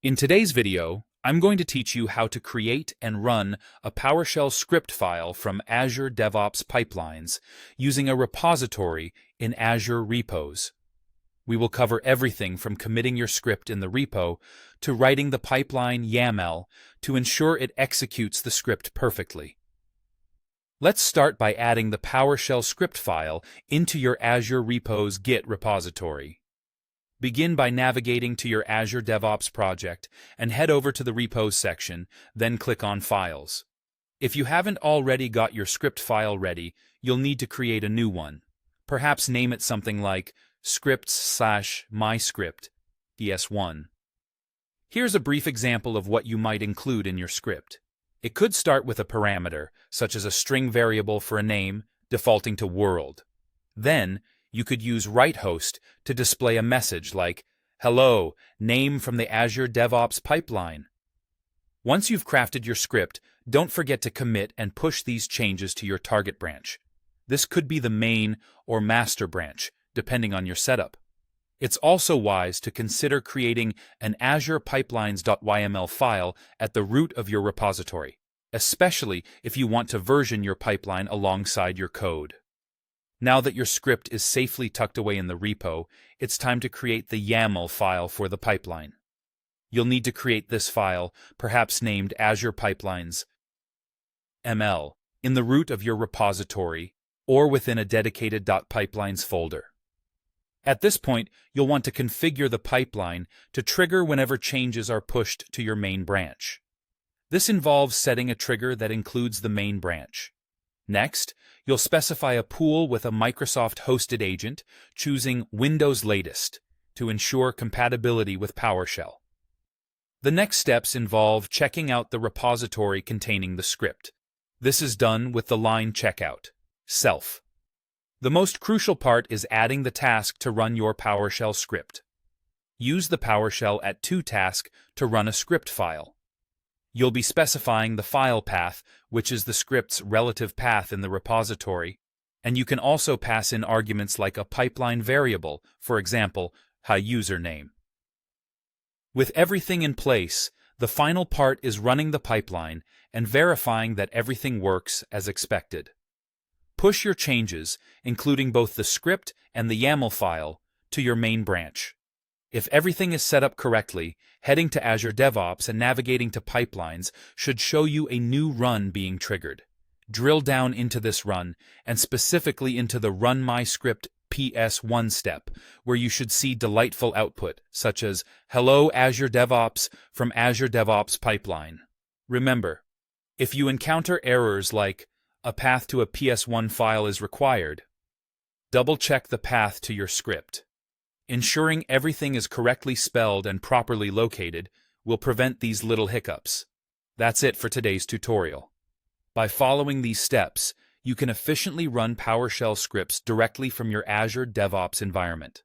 In today's video, I'm going to teach you how to create and run a PowerShell script file from Azure DevOps Pipelines using a repository in Azure Repos. We will cover everything from committing your script in the repo to writing the pipeline YAML to ensure it executes the script perfectly. Let's start by adding the PowerShell script file into your Azure Repos Git repository. Begin by navigating to your Azure DevOps project and head over to the Repos section, then click on Files. If you haven't already got your script file ready, you'll need to create a new one. Perhaps name it something like scripts/myscript ps1. Here's a brief example of what you might include in your script. It could start with a parameter, such as a string variable for a name, defaulting to world. Then, you could use write-host to display a message like, "Hello, name from the Azure DevOps pipeline." Once you've crafted your script, don't forget to commit and push these changes to your target branch. This could be the main or master branch, depending on your setup. It's also wise to consider creating an Azure Pipelines.yml file at the root of your repository, especially if you want to version your pipeline alongside your code. Now that your script is safely tucked away in the repo, it's time to create the YAML file for the pipeline. You'll need to create this file, perhaps named Azure Pipelines ML, in the root of your repository or within a dedicated .pipelines folder. At this point, you'll want to configure the pipeline to trigger whenever changes are pushed to your main branch. This involves setting a trigger that includes the main branch. Next, you'll specify a pool with a Microsoft-hosted agent, choosing Windows Latest to ensure compatibility with PowerShell. The next steps involve checking out the repository containing the script. This is done with the line checkout, self. The most crucial part is adding the task to run your PowerShell script. Use the PowerShell at to task to run a script file. You'll be specifying the file path, which is the script's relative path in the repository, and you can also pass in arguments like a pipeline variable, for example, username. With everything in place, the final part is running the pipeline and verifying that everything works as expected. Push your changes, including both the script and the YAML file, to your main branch. If everything is set up correctly, heading to Azure DevOps and navigating to Pipelines should show you a new run being triggered. Drill down into this run, and specifically into the Run My Script PS1 step, where you should see delightful output, such as, "Hello Azure DevOps from Azure DevOps Pipeline." Remember, if you encounter errors like, "A path to a PS1 file is required," double-check the path to your script. Ensuring everything is correctly spelled and properly located will prevent these little hiccups. That's it for today's tutorial. By following these steps, you can efficiently run PowerShell scripts directly from your Azure DevOps environment.